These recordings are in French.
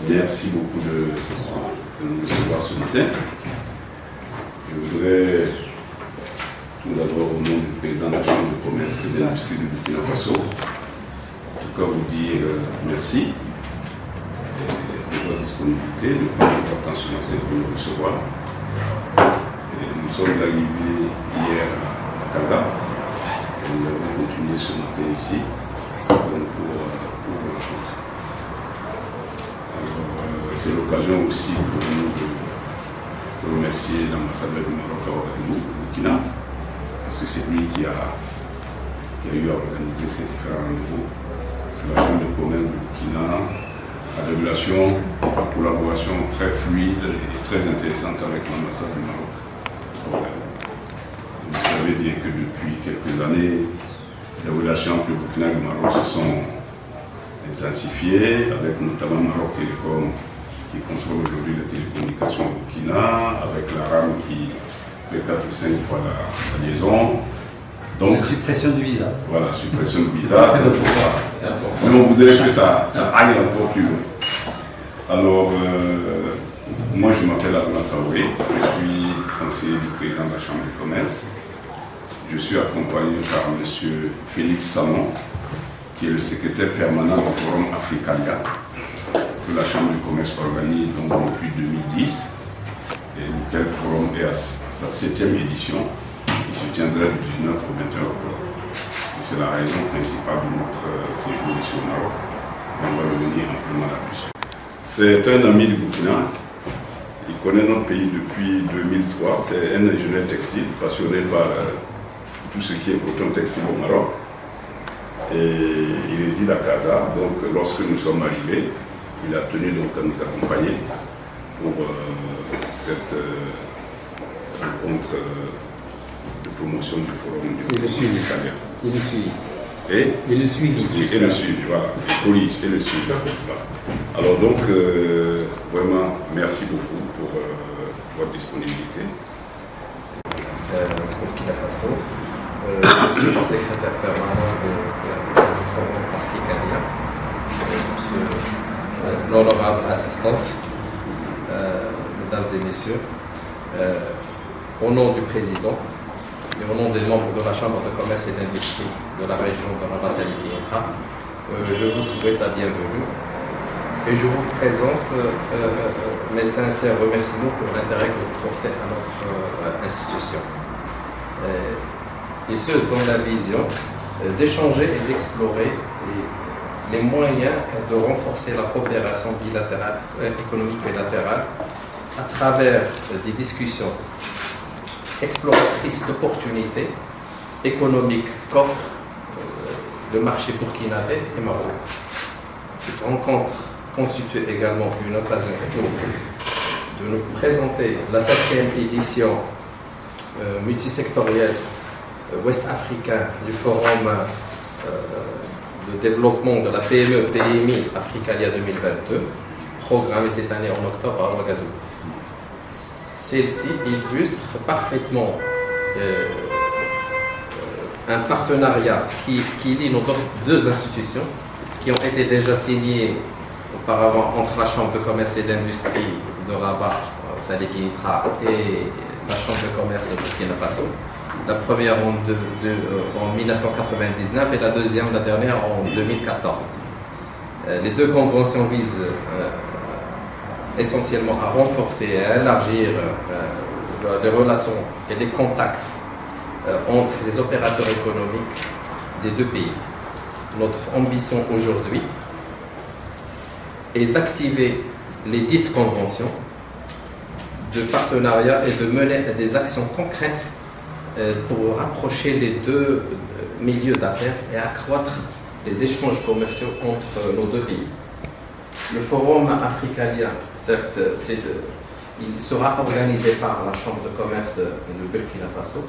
Merci beaucoup de nous recevoir ce matin. Je voudrais tout d'abord, au nom du président de la Chambre de commerce et d'industrie de Burkina Faso, en tout cas vous dire merci de votre disponibilité, de prendre votre temps ce matin pour nous recevoir. Et nous sommes arrivés hier à Casa et nous avons continué ce matin ici pour la rencontre. C'est l'occasion aussi pour nous de remercier l'ambassadeur du Maroc à Ouagadougou, Burkina, parce que c'est lui qui a eu à organiser ces différents rendez-vous. C'est la Chambre de commerce du Burkina, la révélation, la collaboration très fluide et très intéressante avec l'ambassade du Maroc à Ouagadougou. Vous savez bien que depuis quelques années, les relations entre le Burkina et le Maroc se sont intensifiées, avec notamment Maroc Télécom qui contrôle aujourd'hui les télécommunications au Burkina, avec la RAM qui fait 4 ou 5 fois la liaison. Donc, la suppression du visa. Voilà, suppression du visa. Mais on voudrait que ça aille encore plus loin. Alors, moi je m'appelle Abdallah Traoré, je suis conseiller du président de la Chambre de commerce. Je suis accompagné par M. Félix Salmon, qui est le secrétaire permanent du Forum Africalia, que la Chambre de commerce organise donc depuis 2010, et lequel forum est à sa 7e édition, qui se tiendra du 19 au 21 octobre. Et c'est la raison principale de notre séjour ici au Maroc. On va revenir amplement là-dessus. C'est un ami du Burkina. Il connaît notre pays depuis 2003. C'est un ingénieur textile passionné par tout ce qui est coton textile au Maroc. Et il réside à Casa. Donc lorsque nous sommes arrivés, il a tenu donc à nous accompagner pour cette rencontre de promotion du forum du Africalia. Et le suivi. Et le suivi, voilà. Et le suivi. Voilà. Alors donc, vraiment, merci beaucoup pour votre disponibilité. Burkina Faso, je suis le secrétaire permanent du Forum Africalia. L'honorable assistance, mesdames et messieurs, au nom du président et au nom des membres de la Chambre de commerce et d'industrie de la région de Raba-Saliki-Intra, je vous souhaite la bienvenue et je vous présente mes sincères remerciements pour l'intérêt que vous portez à notre institution. Et ce, dans la vision d'échanger et d'explorer les moyens de renforcer la coopération bilatérale, économique bilatérale à travers des discussions exploratrices d'opportunités économiques qu'offre le marché burkinabé et marocain. Cette rencontre constitue également une occasion de nous présenter la 7e édition multisectorielle ouest-africain du Forum de développement de la PME-PMI Africalia 2022, programmée cette année en octobre à Ouagadougou. Celle-ci illustre parfaitement un partenariat qui lie nos deux institutions qui ont été déjà signées auparavant entre la Chambre de commerce et d'industrie de Rabat, Saliki-Intra, et la Chambre de commerce de Burkina Faso. La première en 1999 et la deuxième, la dernière, en 2014. Les deux conventions visent essentiellement à renforcer et à élargir les relations et les contacts entre les opérateurs économiques des deux pays. Notre ambition aujourd'hui est d'activer les dites conventions de partenariat et de mener des actions concrètes pour rapprocher les deux milieux d'affaires et accroître les échanges commerciaux entre nos deux pays. Le Forum Africalia, certes, il sera organisé par la Chambre de commerce de Burkina Faso.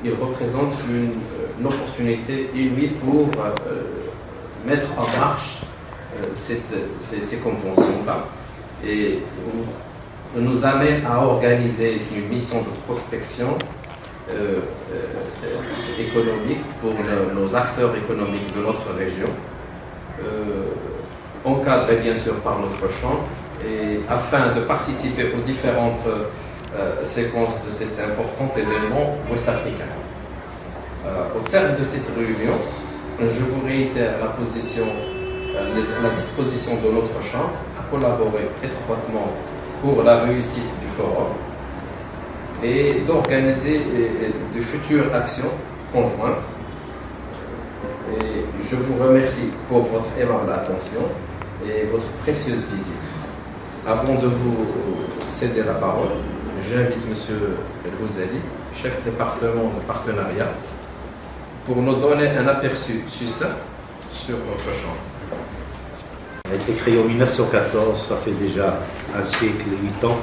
Il représente une opportunité inouïe pour mettre en marche ces conventions-là et nous amène à organiser une mission de prospection économique pour nos acteurs économiques de notre région, encadrés bien sûr par notre chambre et afin de participer aux différentes séquences de cet important événement ouest-africain. Au terme de cette réunion, je vous réitère la disposition de notre chambre à collaborer étroitement pour la réussite du forum et d'organiser de futures actions conjointes. Et je vous remercie pour votre aimable attention et votre précieuse visite. Avant de vous céder la parole, j'invite M. El-Bouzali, chef département de partenariat, pour nous donner un aperçu succinct sur notre chambre. Elle a été créée en 1914, ça fait déjà un siècle et 8 ans.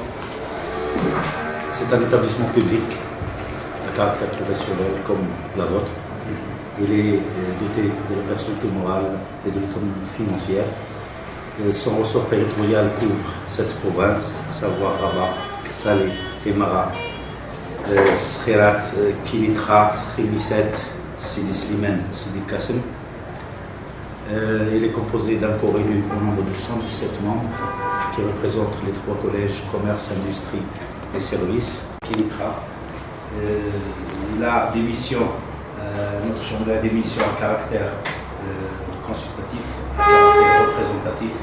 C'est un établissement public à caractère professionnel comme la vôtre. Il est doté de la personnalité morale et de l'autonomie financière. Son ressort territorial couvre cette province, à savoir Rabat, Salé, Temara, Srerat, Kilitra, Khimiset, Sidi Slimane, Sidi Kassem. Il est composé d'un corps élu au nombre de 117 membres qui représentent les 3 collèges commerce, industrie et services. Kilitra, la démission, notre chambre a des missions à caractère consultatif, à caractère représentatif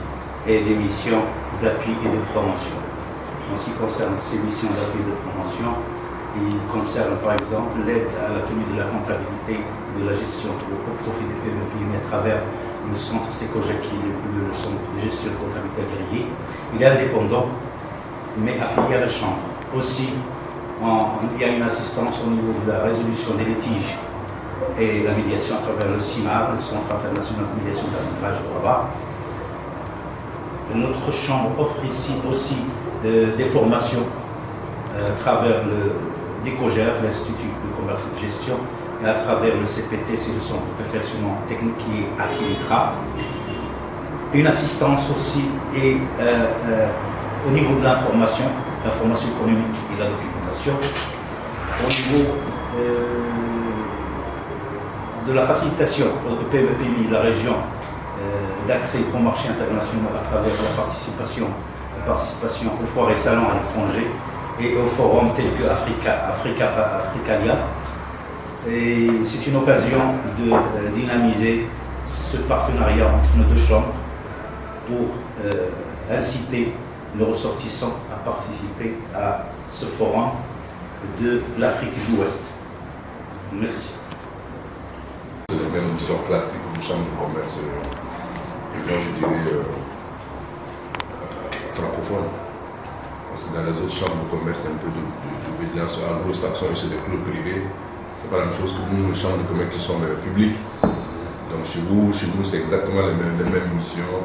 et des missions d'appui et de promotion. En ce qui concerne ces missions d'appui et de promotion, il concerne par exemple l'aide à la tenue de la comptabilité et de la gestion au profit des PME à travers le centre SECOGEC qui est le centre de gestion de comptabilité agréé. Il est indépendant mais affilié à la Chambre. Aussi, il y a une assistance au niveau de la résolution des litiges et la médiation à travers le CIMAR, le Centre international de médiation d'arbitrage au Rabat. Notre chambre offre ici aussi des formations à travers l'ECOGER, l'Institut de commerce et de gestion, et à travers le CPT, c'est le centre professionnel technique qui est à Kilitra. Une assistance aussi et, au niveau de l'information économique et de la documentation, au niveau de la facilitation au PME de la région d'accès au marché international à travers la participation aux foires et salons à l'étranger et aux forums tels que Africalia. Et c'est une occasion de dynamiser ce partenariat entre nos 2 chambres pour inciter les ressortissants à participer à ce forum de l'Afrique de l'Ouest. Merci. C'est la même mission classique d'une chambre de commerce, je dirais, francophone. Parce que dans les autres chambres de commerce, un peu d'obédience anglo-saxon et c'est des clubs privés. C'est pas la même chose que nous, les chambres de commerce qui sont publiques. Donc chez nous, c'est exactement les mêmes missions,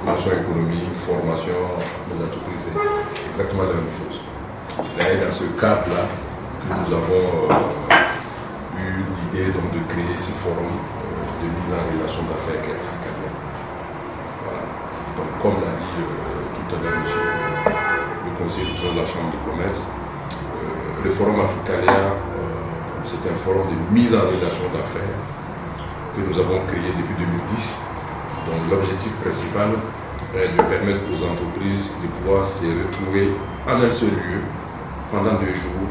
promotion économique, formation des entreprises, c'est exactement la même chose. C'est d'ailleurs dans ce cadre-là que nous avons eu l'idée de créer ce forum de mise en relation d'affaires avec Africalia. Voilà. Donc comme l'a dit tout à l'heure le conseiller de la Chambre de commerce, le forum Africalia, c'est un forum de mise en relation d'affaires que nous avons créé depuis 2010. Donc l'objectif principal est de permettre aux entreprises de pouvoir se retrouver en un seul lieu pendant 2 jours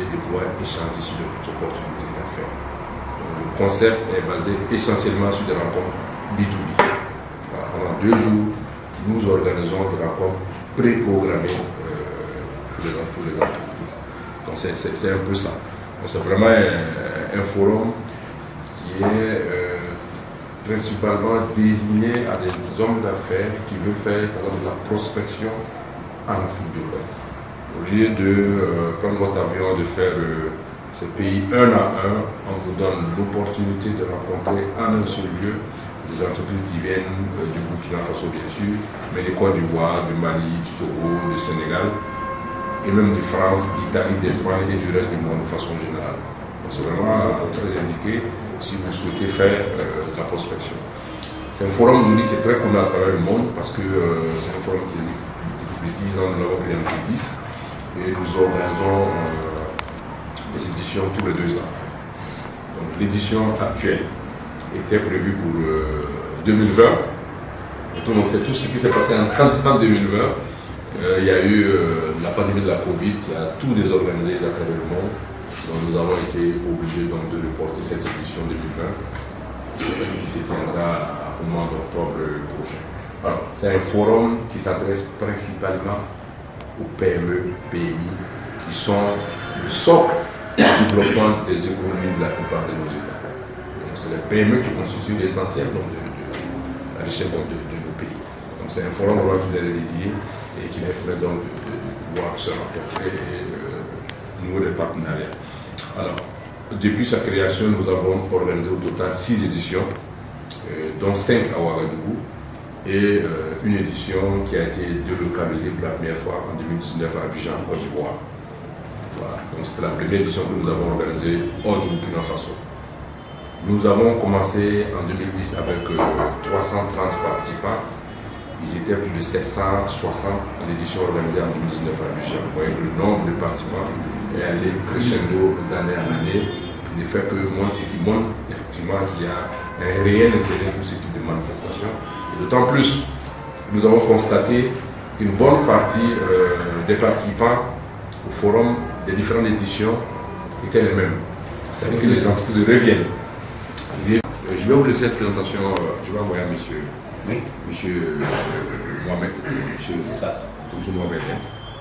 et de pouvoir échanger sur des opportunités d'affaires. Donc le concept est basé essentiellement sur des rencontres B2B. Voilà, pendant 2 jours, nous organisons des rencontres préprogrammées pour les entreprises. Donc c'est un peu ça. C'est vraiment un forum qui est principalement désigné à des hommes d'affaires qui veulent faire par exemple, de la prospection en Afrique de l'Ouest. Au lieu de prendre votre avion, de faire ces pays un à un, on vous donne l'opportunité de rencontrer en un seul lieu des entreprises qui viennent du Burkina Faso bien sûr, mais du Côte d'Ivoire, du Mali, du Togo, du Sénégal, et même de France, d'Italie, d'Espagne et du reste du monde de façon générale. C'est vraiment très indiqué si vous souhaitez faire de la prospection. C'est un forum unique qui est très connu à travers le monde parce que c'est un forum qui existe depuis 10 ans, nous l'avons créé en 2010 et nous organisons des éditions tous les 2 ans. Donc l'édition actuelle était prévue pour 2020. Et tout le monde sait tout ce qui s'est passé en 2020. Il y a eu la pandémie de la Covid qui a tout désorganisé à travers le monde. Donc nous avons été obligés donc, de reporter cette édition 2020 qui se tiendra au mois d'octobre prochain. Alors, c'est un forum qui s'adresse principalement aux PME, PMI, qui sont le socle du développement des économies de la plupart de nos États. C'est les PME qui constituent l'essentiel de la richesse de nos pays. Donc c'est un forum qui leur est dédié et qui leur permet donc de pouvoir se rencontrer et nouer des partenariats. Alors, depuis sa création, nous avons organisé au total 6 éditions, dont 5 à Ouagadougou, et une édition qui a été délocalisée pour la première fois en 2019 à Abidjan, Côte d'Ivoire. Voilà. Donc c'était la première édition que nous avons organisée hors du Burkina Faso. Nous avons commencé en 2010 avec 330 participants. Ils étaient plus de 760 à l'édition organisée en 2019 à Abidjan. Vous voyez que le nombre de participants est allé crescendo d'année en année. Il ne fait que moins ce qui montre effectivement qu'il y a un réel intérêt pour ce type de manifestation. Et d'autant plus, nous avons constaté qu'une bonne partie des participants au forum des différentes éditions étaient les mêmes. C'est-à-dire que les entreprises reviennent. Je vais vous laisser cette présentation, je vais envoyer à monsieur, oui. Monsieur Mohamed, monsieur Mohamed,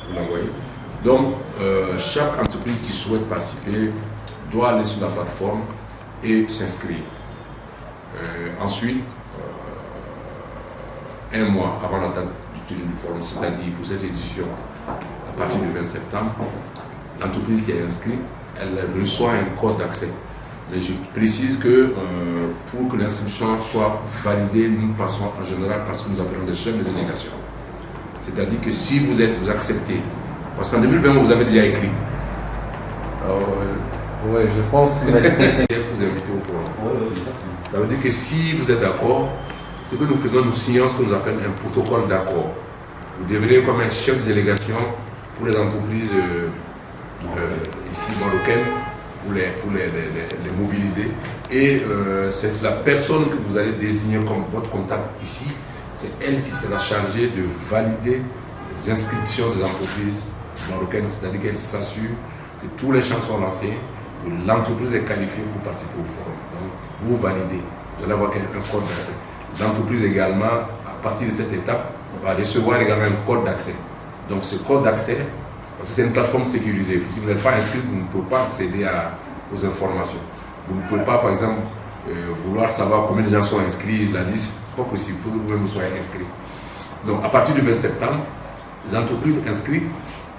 vous l'envoyez. Donc, chaque entreprise qui souhaite participer doit aller sur la plateforme et s'inscrire. Ensuite, un mois avant la date du tenue du forum, c'est-à-dire pour cette édition, à partir du 20 septembre, l'entreprise qui est inscrite, elle reçoit un code d'accès. Mais je précise que pour que l'inscription soit validée, nous passons en général par ce que nous appelons des chaînes de délégation. C'est-à-dire que si vous accepté, parce qu'en 2020, vous avez déjà écrit. Oui, je pense que vous invitez au forum. Ça veut dire que si vous êtes d'accord, ce que nous faisons, nous signons ce que nous appelons un protocole d'accord. Vous devenez comme un chef de délégation pour les entreprises ici marocaines, pour les mobiliser. Et c'est la personne que vous allez désigner comme votre contact ici, c'est elle qui sera chargée de valider les inscriptions des entreprises marocaines, c'est-à-dire qu'elle s'assure que tous les champs sont lancés, que l'entreprise est qualifiée pour participer au forum. Donc, vous validez, vous allez avoir un code d'accès. L'entreprise également, à partir de cette étape, va recevoir également un code d'accès. Donc ce code d'accès, parce que c'est une plateforme sécurisée, si vous n'êtes pas inscrit, vous ne pouvez pas accéder aux informations. Vous ne pouvez pas, par exemple, vouloir savoir combien de gens sont inscrits, la liste, c'est pas possible, il faut que vous-même soyez inscrit. Donc à partir du 20 septembre, les entreprises inscrites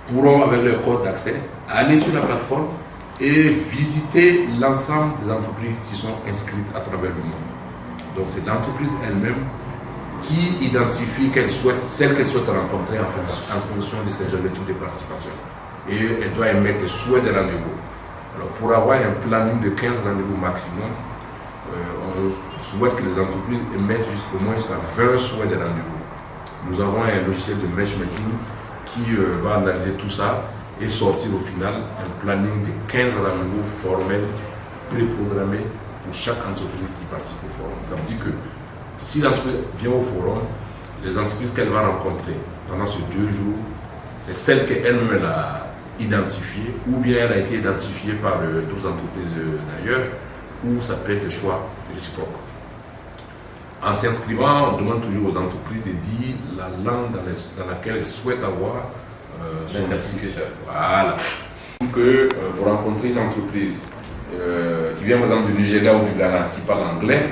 pourront, avec leur code d'accès, aller sur la plateforme et visiter l'ensemble des entreprises qui sont inscrites à travers le monde. Donc c'est l'entreprise elle-même qui identifie celle qu'elle souhaite rencontrer en fonction de ses objectifs de participation. Et elle doit émettre des souhaits de rendez-vous. Alors pour avoir un planning de 15 rendez-vous maximum, on souhaite que les entreprises émettent au moins jusqu'à 20 souhaits de rendez-vous. Nous avons un logiciel de matchmaking qui va analyser tout ça et sortir au final un planning de 15 rendez-vous formels, préprogrammés pour chaque entreprise qui participe au forum. Ça veut dire que si l'entreprise vient au forum, les entreprises qu'elle va rencontrer pendant ces 2 jours, c'est celles qu'elle-même a identifiées, ou bien elle a été identifiée par d'autres entreprises d'ailleurs, ou ça peut être des choix réciproques. En s'inscrivant, on demande toujours aux entreprises de dire la langue dans laquelle elles souhaitent avoir son interlocuteur. Voilà. Que vous rencontrez une entreprise qui vient par exemple du Nigeria ou du Ghana qui parle anglais,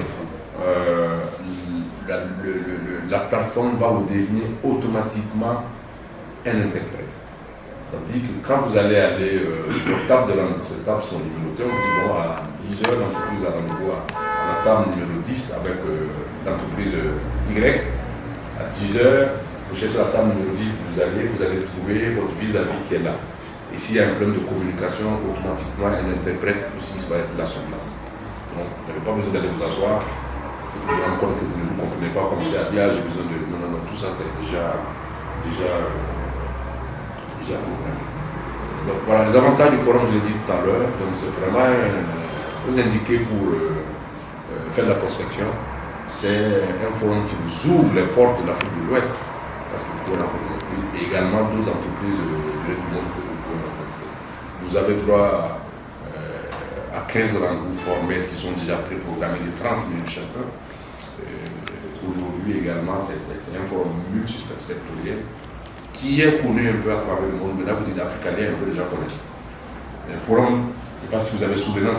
la plateforme va vous désigner automatiquement un interprète. Ça veut dire que quand vous allez sur la table de l'entreprise, cette table sont numérotées, on dit bon, à 10h, l'entreprise a rendez-vous à la table numéro 10 avec l'entreprise Y. À 10h, vous cherchez la table numéro 10, vous allez trouver votre vis-à-vis qui est là. Et s'il y a un problème de communication, automatiquement un interprète aussi va être là sur place. Donc, vous n'avez pas besoin d'aller vous asseoir, vous vous rendez compte que vous ne vous comprenez pas, comme c'est à dire, j'ai besoin de... Non, tout ça c'est déjà programmé. Donc voilà, les avantages du forum, je l'ai dit tout à l'heure, donc c'est vraiment très indiqué pour faire de la prospection. C'est un forum qui vous ouvre les portes de l'Afrique de l'Ouest, parce que vous pouvez rencontrer des et également d'autres entreprises du reste du monde que vous pouvez rencontrer. Vous avez droit à 15 rendez-vous formels qui sont déjà préprogrammés de 30 minutes chacun. Aujourd'hui également, c'est un forum multisectoriel qui est connu un peu à travers le monde. Maintenant, vous dites Africalia, un peu déjà connaissent. Un forum, je ne sais pas si vous avez souvenance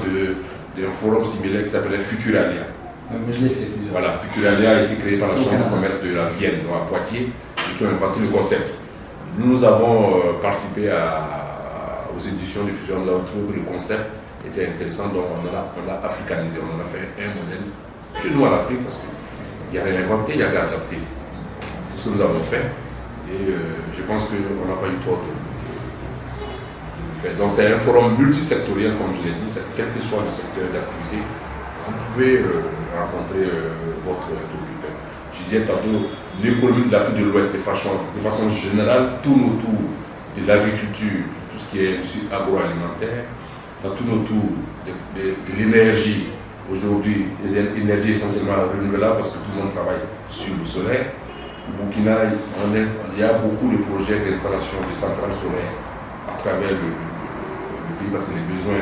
d'un forum similaire qui s'appelait Futuralia. Mais je l'ai fait plusieurs. Voilà, Futuralia a été créé par la Chambre de commerce de la Vienne, donc à Poitiers, qui ont inventé le concept. Nous avons participé aux éditions de Futuralia, on a trouvé que le concept était intéressant, donc on l'a africanisé, on en a fait un modèle chez nous en Afrique, parce qu'il y a rien inventé, il y a rien adapté. C'est ce que nous avons fait, et je pense qu'on n'a pas eu tort de le faire. Donc c'est un forum multisectoriel, comme je l'ai dit, quel que soit le secteur d'activité, vous pouvez rencontrer votre interlocuteur. Je disais tantôt, l'économie de l'Afrique de l'Ouest de façon générale tourne autour de l'agriculture, tout ce qui est aussi agroalimentaire, ça tourne autour de l'énergie. Aujourd'hui, les énergies essentiellement renouvelables parce que tout le monde travaille sur le solaire. Au Burkina, il y a beaucoup de projets d'installation de centrales solaires à travers le pays parce que les besoins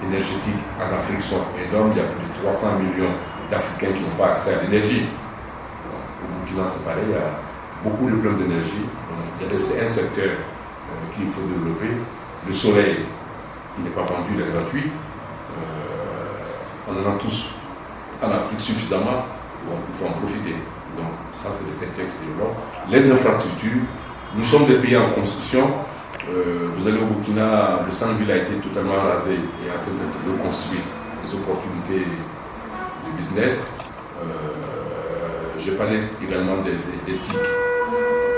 énergétiques en Afrique sont énormes. Il y a plus de 300 millions d'Africains qui n'ont pas accès à l'énergie. Au Burkina, c'est pareil, il y a beaucoup de problèmes d'énergie. Il y a un secteur qu'il faut développer. Le soleil, il n'est pas vendu, il est gratuit. On en a tous en Afrique suffisamment pour en profiter. Donc ça, c'est le secteur qui se développe. Les infrastructures, nous sommes des pays en construction. Vous allez au Burkina, le centre-ville a été totalement rasé et en train de reconstruire ces opportunités de business. Je parlais également des TIC,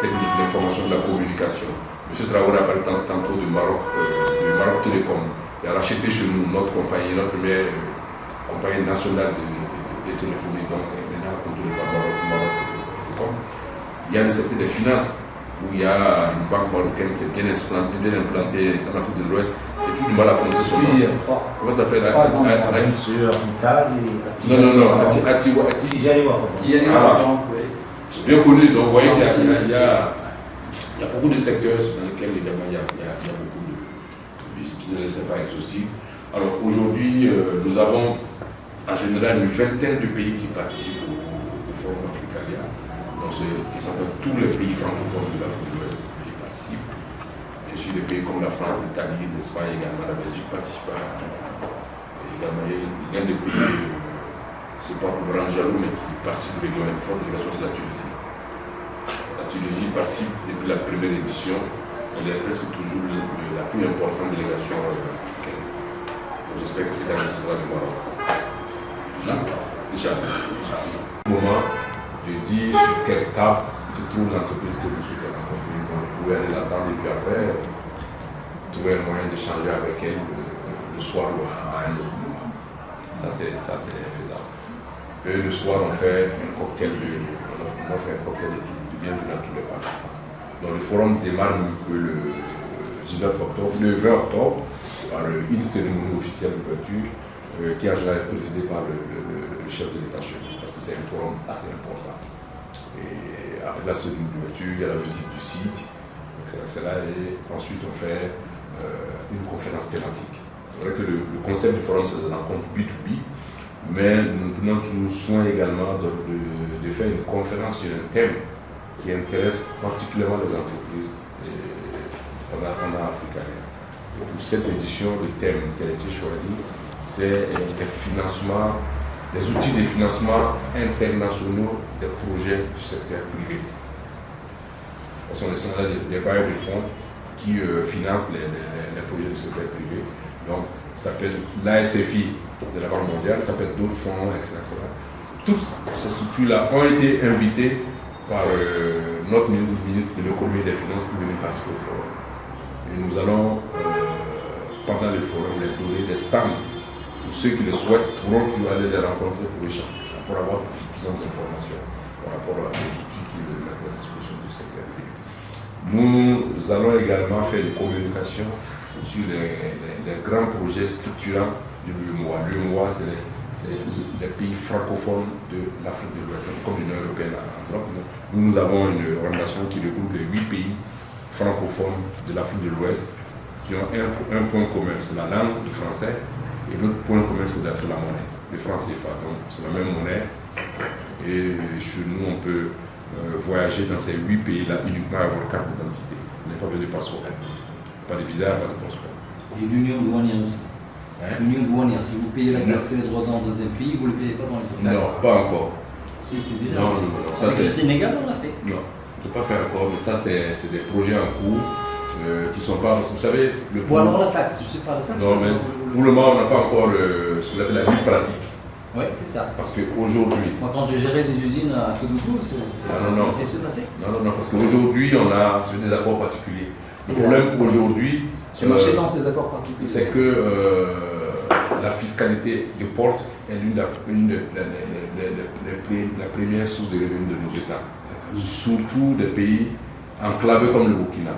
techniques de l'information de la communication. M. Traoré a parlé tantôt du Maroc Télécom. Il a racheté chez nous notre compagnie, notre première compagnie nationale de téléphonie, donc maintenant contrôlée par Maroc Télécom. Il y a le secteur des finances, où il y a une banque marocaine qui est bien implantée en Afrique de l'Ouest. J'ai tout du mal à prononcer son nom. Comment ça s'appelle? C'est bien connu, donc vous voyez qu'il y a beaucoup de secteurs dans lesquels également il y a beaucoup de business, c'est pas exhaustif. Alors aujourd'hui, nous avons en général une vingtaine de pays qui participent au Forum Africalia. Donc qui s'appelle tous les pays francophones de l'Afrique de l'Ouest qui participent. Bien sûr, des pays comme la France, l'Italie, l'Espagne, également la Belgique participent également. Il y a des pays, c'est pas pour rendre jaloux, mais qui participent régulièrement. Une forte délégation, c'est la Tunisie. La Tunisie participe depuis la première édition. Elle est presque toujours la plus importante délégation africaine. Donc j'espère que cette année, ce sera le Maroc. Inch'Allah. Au moment, je dis sur quelle table se trouve l'entreprise que vous souhaitez rencontrer. Donc vous pouvez aller l'attendre et puis après, trouver un moyen d'échanger avec elle le soir ou à un autre moment. Ça, c'est faisable. Et le soir, on fait un cocktail de bienvenue à tous les participants. Donc le forum démarre le 19 octobre, le 20 octobre, par une cérémonie officielle d'ouverture qui est en général présidée par le chef de l'État chez nous, parce que c'est un forum assez important. Et après la cérémonie d'ouverture, il y a la visite du site, etc. Et ensuite on fait une conférence thématique. C'est vrai que le concept du forum, c'est de rencontre B2B, mais nous prenons toujours soin également de faire une conférence sur un thème qui intéresse particulièrement les entreprises pendant Africalia. Et pour cette édition, le thème qui a été choisi, c'est les outils de financement internationaux des projets du secteur privé. Ce sont les bailleurs de fonds qui financent les projets du secteur privé. Donc, ça s'appelle l'ASFI de la Banque mondiale, ça s'appelle d'autres fonds, etc. Tous ces structures-là ont été invités par notre ministre de l'économie et des finances pour venir participer au forum. Et nous allons, pendant le forum, les donner des stands. Ceux qui le souhaitent pourront aller les rencontrer pour échanger, pour avoir plus d'informations par rapport aux outils qui veulent mettre à la disposition du secteur privé. Nous allons également faire des communications sur les grands projets structurants de l'UEMOA. L'UEMOA, c'est les pays francophones de l'Afrique de l'Ouest, comme l'Union européenne en Europe. Nous avons une organisation qui regroupe les 8 pays francophones de l'Afrique de l'Ouest qui ont un point commun, c'est la langue, le français, et l'autre point commun, c'est la monnaie, le franc CFA. Donc c'est la même monnaie. Et chez nous, on peut voyager dans ces 8 pays-là uniquement avec votre carte d'identité. On n'est pas besoin de passeport. Pas de visa, pas de passeport. Et l'union douanière aussi. L'union douanière, si vous payez la taxe et les droits dans un pays, vous ne le payez pas dans les autres. Non, pas encore. Si, c'est déjà. Non. Ça, Avec le Sénégal, on l'a fait. Non, je ne peux pas faire encore, mais ça, c'est des projets en cours qui ne sont pas. Vous savez, Ou alors la taxe, je ne sais pas la taxe. Non, mais pour le moment, on n'a pas encore ce qu'on appelle la vie pratique. Oui, c'est ça. Parce qu'aujourd'hui. Moi, quand j'ai géré des usines à Kédougou, c'est ce passé. Non, parce qu'aujourd'hui, on a des accords particuliers. Le problème aujourd'hui. J'ai marché dans ces accords particuliers. C'est que la fiscalité des ports est l'une des premières sources de revenus de nos États. Surtout des pays enclavés comme le Burkina.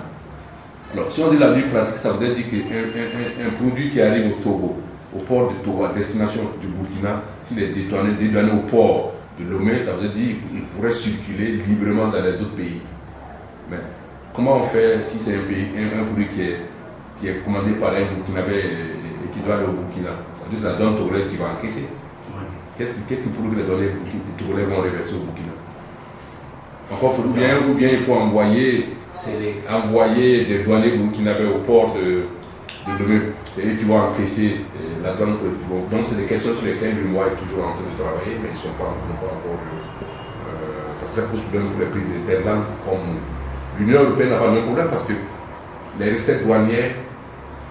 Alors, si on dit la vie pratique, ça veut dire qu'un produit qui arrive au Togo, au port de Togo, à destination du Burkina, s'il est dédouané au port de Lomé, ça veut dire qu'il pourrait circuler librement dans les autres pays. Mais comment on fait si c'est un produit qui est commandé par un Burkinabé et qui doit aller au Burkina? Ça veut dire que c'est la donne togolaise qui va encaisser. Qu'est-ce qui prouve que les données togolais vont reverser au Burkina? Encore ou bien il faut envoyer des douaniers burkinabés au port de Lomé. C'est eux qui vont encaisser la donne. Donc c'est des questions sur lesquelles l'UMOA est toujours en train de travailler, mais ils ne sont pas encore. Parce que ça pose problème pour les pays de terres comme l'Union européenne n'a pas le même problème parce que les recettes douanières,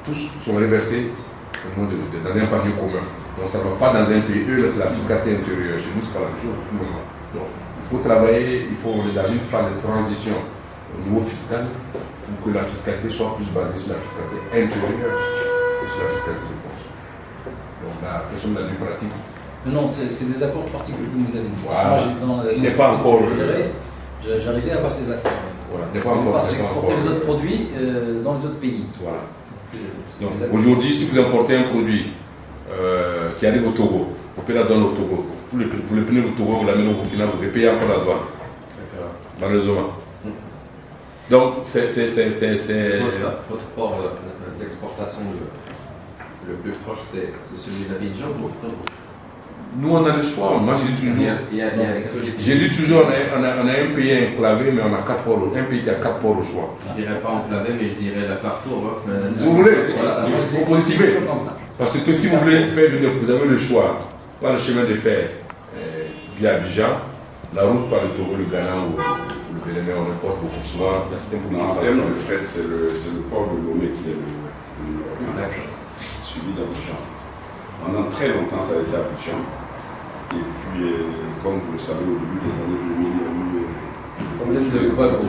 tous sont reversés dans un panier commun. Donc ça ne va pas dans un pays. Eux, c'est la fiscalité intérieure. Chez nous, ce n'est pas la même chose pour le moment. Donc il faut travailler, on est dans une phase de transition au niveau fiscal pour que la fiscalité soit plus basée sur la fiscalité intérieure et sur la fiscalité de pension. Donc la question de la vie pratique. Non, c'est des accords particuliers que vous avez. Voilà. Il n'est pas encore. J'arrivais à avoir ces accords. Voilà, il n'est pas encore. Parce qu'exporter les autres produits dans les autres pays. Voilà. Donc aujourd'hui, si vous importez un produit qui arrive au Togo, vous payez la douane au Togo. Vous le prenez au Togo, vous l'amenez au Burkina, vous payez encore la douane. Malheureusement. Donc c'est. Votre port d'exportation le plus proche, c'est celui d'Abidjan ou Nous, on a le choix. Moi, j'ai dit toujours, on a un pays enclavé, mais on a 4 ports. Un pays qui a 4 ports au choix. Je dirais pas enclavé, mais je dirais la Carrefour. Vous voulez, il faut positiver. Parce que si vous voulez faire venir, vous avez le choix. Par le chemin de fer via Abidjan, la route par le Togo, le Ghana ou le Bénin, on importe beaucoup souvent. En termes de fret, c'est le port de Lomé qui est le numéro 1, suivi d'Abidjan. Pendant très longtemps, ça a été Abidjan. Et puis, comme vous le savez, au début des années 2000, il y a eu problème de Gbagbo.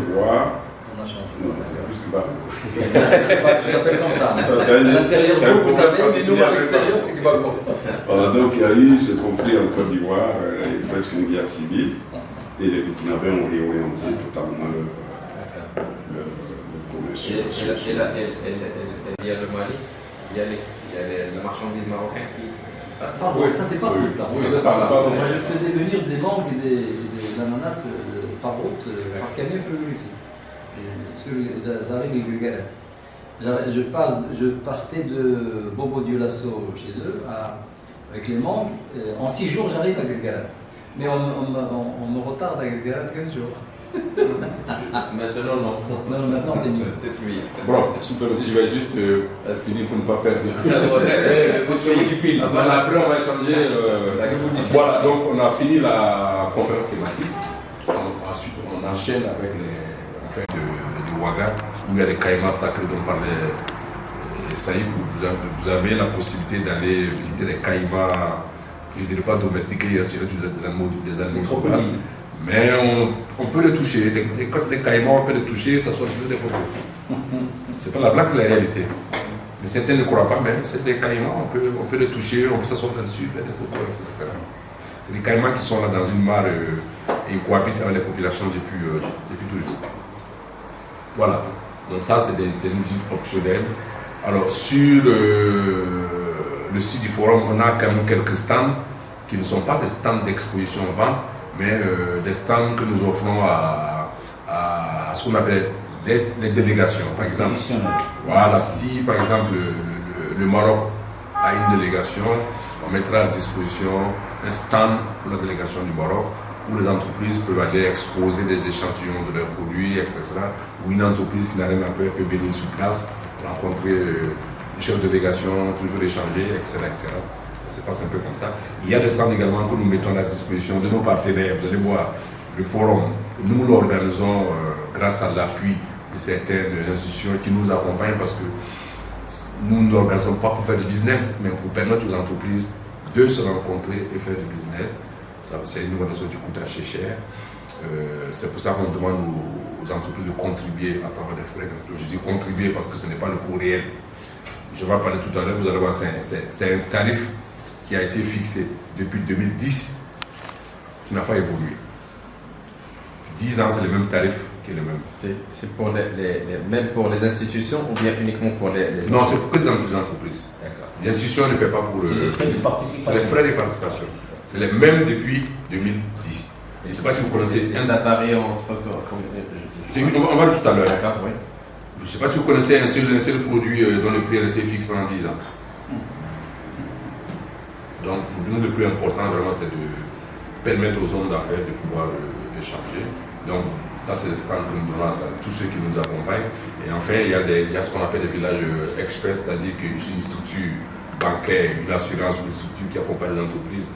On a changé. Non, c'est plus que Gbagbo. Je l'appelle comme ça. À l'intérieur, vous savez, mais nous, à l'extérieur, c'est Gbagbo. Voilà, donc il y a eu ce conflit en Côte d'Ivoire, presque une guerre civile, et les Burkinabés ont réorienté totalement le commerce. Et il y a le Mali, il y a la marchandise marocaine qui passe. Ah bon, ça c'est pas route là. Moi je faisais venir des mangues et des ananas par route, par camion ici. Parce que j'arrive avec le Gugara. Je partais de Bobo Dioulasso chez eux, avec les mangues. En 6 jours j'arrive à Gugara. Mais on me retarde à Gugara 15 jours. Maintenant non. Non, maintenant c'est mieux. C'est fluide. Bon, super, je vais juste finir pour ne pas perdre du fil. Après, on va échanger. Voilà, donc on a fini la conférence thématique. Ensuite, on enchaîne avec du Ouaga, où il y a des caïmans sacrés dont parlait Saïd. Vous avez la possibilité d'aller visiter les caïmans, je ne dirais pas domestiqués, il y a des animaux sauvages. Mais on peut les toucher. Les caïmans, on peut les toucher, ça soit des photos. C'est pas la blague, c'est la réalité. Mais certains ne croient pas, mais c'est des caïmans, on peut les toucher, on peut s'asseoir dessus, faire des photos, etc. C'est des caïmans qui sont là dans une mare et cohabitent avec les populations depuis toujours. Voilà. Donc ça, c'est une visite optionnelle. Alors, sur le site du forum, on a quand même quelques stands qui ne sont pas des stands d'exposition-vente, mais des stands que nous offrons à ce qu'on appelle les délégations, par exemple. Voilà, si par exemple le Maroc a une délégation, on mettra à disposition un stand pour la délégation du Maroc où les entreprises peuvent aller exposer des échantillons de leurs produits, etc. Ou une entreprise qui n'a rien à faire peut venir sur place, rencontrer le chef de délégation, toujours échanger, etc., etc. Ça se passe un peu comme ça. Il y a des stands également que nous mettons à la disposition de nos partenaires. Vous allez voir, le forum, nous l'organisons grâce à l'appui de certaines institutions qui nous accompagnent parce que nous ne l'organisons pas pour faire du business, mais pour permettre aux entreprises de se rencontrer et faire du business. C'est une organisation qui coûte assez cher. C'est pour ça qu'on demande aux entreprises de contribuer à travers les frais. Je dis contribuer parce que ce n'est pas le coût réel. Je vais en parler tout à l'heure, vous allez voir, c'est un tarif qui a été fixé depuis 2010, qui n'a pas évolué. 10 ans, c'est le même tarif qui est le même. C'est pour même pour les institutions ou bien uniquement pour les Non, c'est pour que les entreprises. Les institutions ne paient pas pour C'est les frais de participation. C'est les frais de participation. C'est les mêmes depuis 2010. Je ne sais pas si vous connaissez. Ça varie entre. On va le tout à l'heure. D'accord, oui. Je ne sais pas si vous connaissez un seul produit dont le prix est resté fixe pendant 10 ans. Donc, pour nous, le plus important, vraiment, c'est de permettre aux hommes d'affaires de pouvoir échanger. Donc, ça, c'est le stand que nous donnons à tous ceux qui nous accompagnent. Et enfin, il y a ce qu'on appelle des villages express, c'est-à-dire qu'une structure bancaire, une assurance ou une structure qui accompagne les entreprises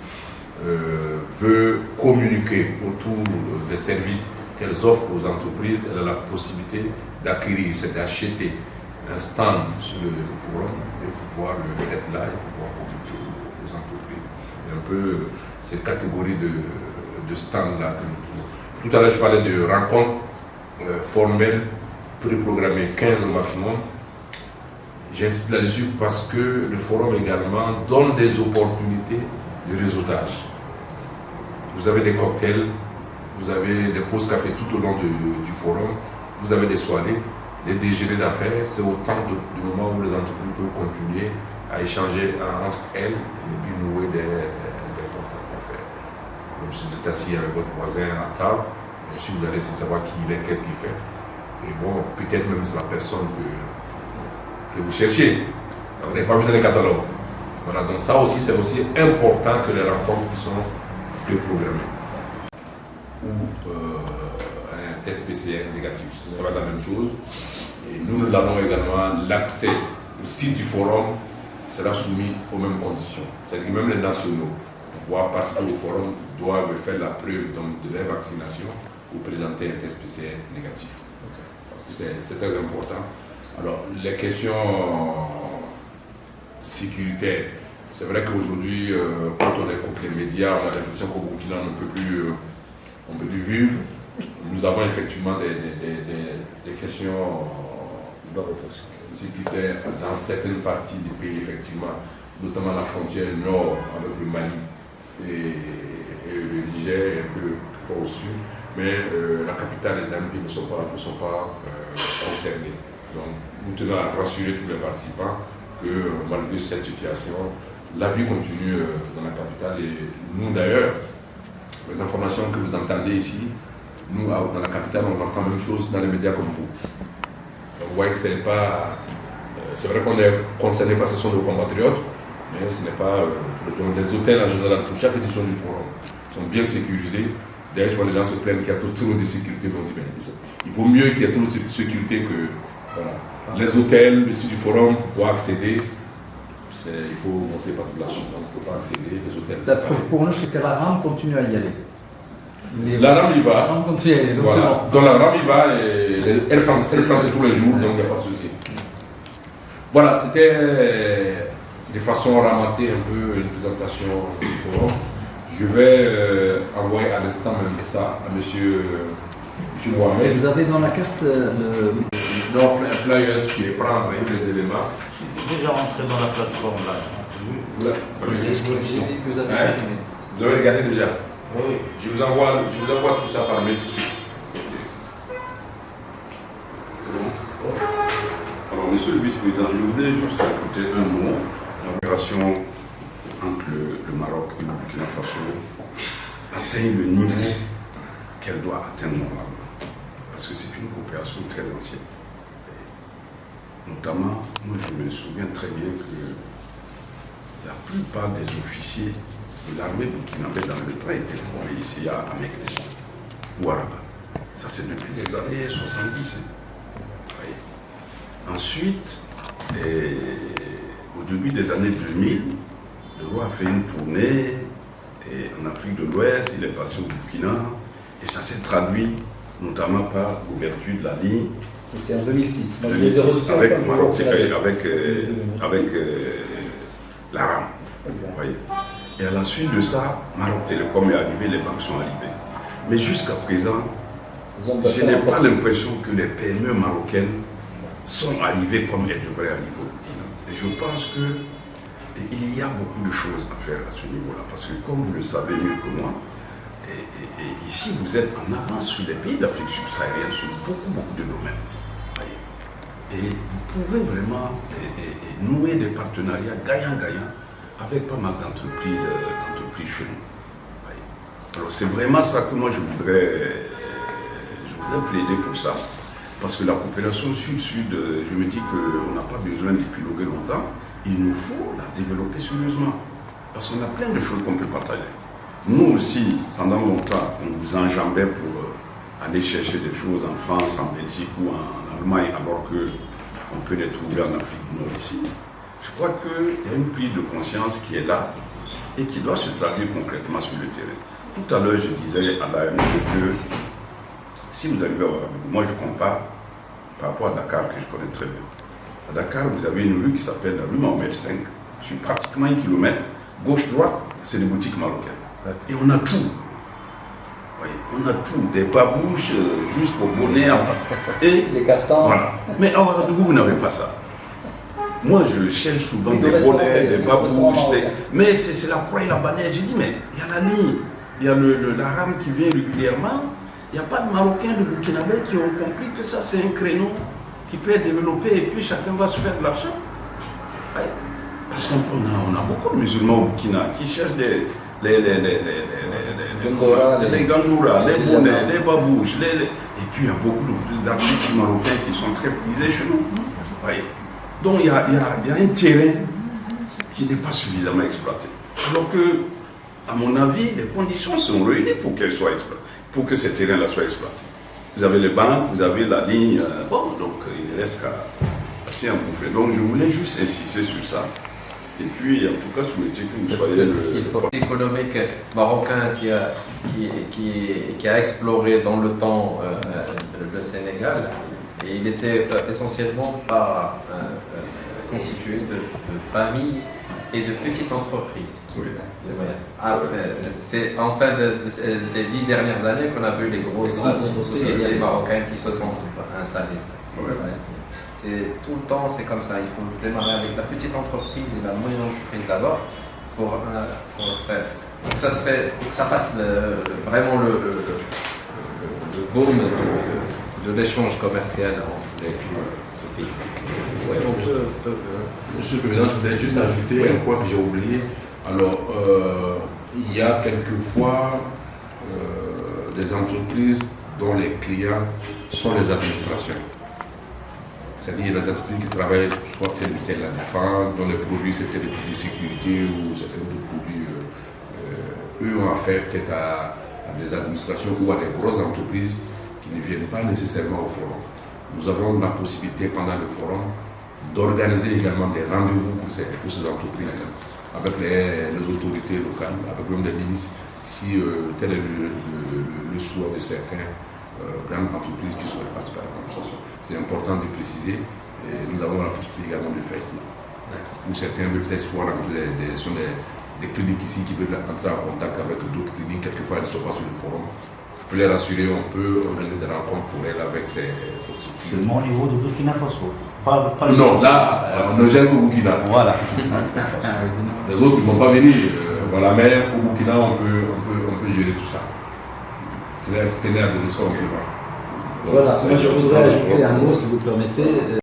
veut communiquer autour des services qu'elles offrent aux entreprises. Elle a la possibilité d'acquérir, c'est d'acheter un stand sur le forum et pouvoir être là et pouvoir communiquer aux entreprises. C'est un peu cette catégorie de stand-là que nous trouvons. Tout à l'heure, je parlais de rencontres formelles, préprogrammées 15 au maximum. J'insiste là-dessus parce que le forum également donne des opportunités de réseautage. Vous avez des cocktails, vous avez des pauses café tout au long du forum, vous avez des soirées, des déjeuners d'affaires. C'est autant de moments où les entreprises peuvent continuer à échanger entre elles et puis nouer des contacts d'affaires. Vous êtes assis avec votre voisin à table, bien sûr vous allez savoir qui il est, qu'est-ce qu'il fait. Et bon, peut-être même c'est la personne que vous cherchez. Vous n'avez pas vu dans les catalogues. Voilà, donc ça aussi, c'est aussi important que les rencontres qui sont préprogrammées. Ou un test PCR négatif, ça va être la même chose. Et nous avons également l'accès au site du forum, sera soumis aux mêmes conditions. C'est-à-dire que même les nationaux, pour pouvoir participer au forum, doivent faire la preuve donc, de leur vaccination ou présenter un test PCR négatif. Parce que c'est très important. Alors, les questions sécuritaires, c'est vrai qu'aujourd'hui, quand on écoute les médias, on a l'impression qu'au Burkina, on ne peut plus vivre. Nous avons effectivement des questions sécuritaires dans certaines parties du pays, effectivement, notamment la frontière nord avec le Mali et le Niger, et un peu au sud. Mais la capitale et Damiette ne sont pas concernées. Donc, nous tenons à rassurer tous les participants que malgré cette situation, la vie continue dans la capitale. Et nous d'ailleurs, les informations que vous entendez ici, nous dans la capitale, on entend la même chose dans les médias comme vous. Donc, vous voyez que ce n'est pas... c'est vrai qu'on est concerné par ce sont nos compatriotes, mais ce n'est pas... les hôtels en général, pour chaque édition du forum, sont bien sécurisés. D'ailleurs, souvent les gens se plaignent qu'il y a trop de sécurité. On dit, ben, il vaut mieux qu'il y ait trop de sécurité que... Voilà. Les hôtels, le site du forum, pour pouvoir accéder, il faut monter par toute la Chine, donc on ne peut pas accéder, les hôtels. Pour nous, c'est que la rame continue à y aller. La rame y va. La rame continue à y aller, donc voilà. c'est bon. Donc la rame y va et elle s'en tous les jours, donc il n'y a pas de souci. Voilà, c'était de façon ramassée un peu une présentation du forum. Je vais envoyer à l'instant même ça à monsieur Mohamed. Vous avez dans la carte un flyer qui reprend les éléments. Je suis déjà rentré dans la plateforme là. Vous avez regardé déjà? Oui. Je vous envoie tout ça par mail tout de suite. Alors, monsieur le vice-président, je voudrais juste ajouter un mot. L'opération entre le Maroc et le Burkina Faso atteint le niveau qu'elle doit atteindre normalement. parce que c'est une coopération très ancienne. Et notamment, moi je me souviens très bien que la plupart des officiers de l'armée burkinabé dans le temps étaient formés ici à Meknès ou à Rabat. Ça c'est depuis les années 70. Ensuite, au début des années 2000, le roi a fait une tournée en Afrique de l'Ouest, il est passé au Burkina, et ça s'est traduit notamment par l'ouverture de la ligne. Et c'est en 2006. Moi, 2006 je les ai reçus avec en tant que Maroc, coopérateur. avec la RAM. Vous voyez. Et à la suite de ça, Maroc Télécom est arrivé, les banques sont arrivées. Mais jusqu'à présent, je n'ai pas l'impression que les PME marocaines sont arrivées comme elles devraient arriver au Burkina. Et je pense qu'il y a beaucoup de choses à faire à ce niveau-là. Parce que comme vous le savez mieux que moi, et ici vous êtes en avance sur les pays d'Afrique subsaharienne sur beaucoup de domaines. Et vous pouvez vraiment nouer des partenariats gagnant-gagnant avec pas mal d'entreprises chez nous. Alors c'est vraiment ça que moi je voudrais plaider pour ça. Parce que la coopération sud-sud, je me dis qu'on n'a pas besoin d'épiloguer longtemps. Il nous faut la développer sérieusement. Parce qu'on a plein de choses qu'on peut partager. Nous aussi, pendant longtemps, on nous enjambait pour aller chercher des choses en France, en Belgique ou en Allemagne, alors qu'on peut les trouver en Afrique du Nord ici. Je crois qu'il y a une prise de conscience qui est là et qui doit se traduire concrètement sur le terrain. Tout à l'heure, je disais à l'AMD que si vous arrivez à Ouagadougou, moi je compare par rapport à Dakar, que je connais très bien. À Dakar, vous avez une rue qui s'appelle la rue Mohamed V, sur pratiquement 1 kilomètre, gauche-droite, c'est des boutiques marocaines. Et on a tout. Oui, on a tout, des babouches jusqu'au bonnet, et des caftans. Voilà. Mais à Ouagadougou, vous n'avez pas ça. Moi, je cherche souvent des bonnets, des babouches, mais c'est la croix et la bannière. J'ai dit, mais il y a la ligne, il y a la rame qui vient régulièrement. Il n'y a pas de Marocains, de Burkinabés qui ont compris que ça, c'est un créneau qui peut être développé et puis chacun va se faire de l'argent. Ouais. Parce qu'on a beaucoup de musulmans au Burkina qui cherchent les gandoura, les bonnets, les babouches, et puis il y a beaucoup d'artistes marocains qui sont très prisés chez nous. Ouais. Donc il y a un terrain qui n'est pas suffisamment exploité. Alors que, à mon avis, les conditions sont réunies pour qu'elles soient exploitées, pour que ces terrains-là soient exploités. Vous avez les banques, vous avez la ligne, bon, donc il ne reste qu'à s'y en bouffer. Donc je voulais juste insister sur ça. Et puis, en tout cas, souhaiter que vous soyez Il faut économique marocain qui a exploré dans le temps le Sénégal. Et il était essentiellement constitué de familles et de petites entreprises. Oui. C'est en fin de ces 10 dernières années qu'on a vu les grosses sociétés marocaines qui se sont installées. Oui. C'est tout le temps, c'est comme ça. Il faut démarrer avec la petite entreprise et la moyenne entreprise d'abord pour que ça fasse vraiment le boom de l'échange commercial entre les pays. Ouais, Monsieur le Président, je voudrais juste ajouter un point que j'ai oublié. Alors, il y a quelquefois des entreprises dont les clients sont les administrations. C'est-à-dire les entreprises qui travaillent soit au ministère de la Défense, dont les produits c'était des produits de sécurité ou certains autres produits, eux ont affaire peut-être à des administrations ou à des grosses entreprises qui ne viennent pas nécessairement au forum. Nous avons la possibilité pendant le forum d'organiser également des rendez-vous pour ces entreprises-là, avec les autorités locales, avec même des ministres, si tel est le souhait de certains grandes entreprises qui souhaitent participer à la conversation. C'est important de préciser, et nous avons la possibilité également de faire cela. Pour certains veulent peut-être voir des cliniques ici qui veulent entrer en contact avec d'autres cliniques, quelquefois elles ne sont pas sur le forum. Pour les rassurer, on peut organiser des rencontres pour elles avec ces structures. Seulement au niveau de Burkina Faso. Pas non, là, on ne gère qu'au Burkina. Voilà. Les autres ne vont pas venir. Voilà, mais au Burkina, on peut gérer tout ça. Tenez à donner ce qu'on peut. Voilà, moi je voudrais ajouter un mot, si vous permettez.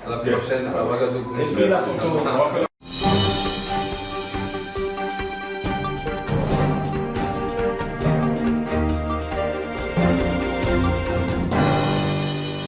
À la prochaine, à Ouagadougou.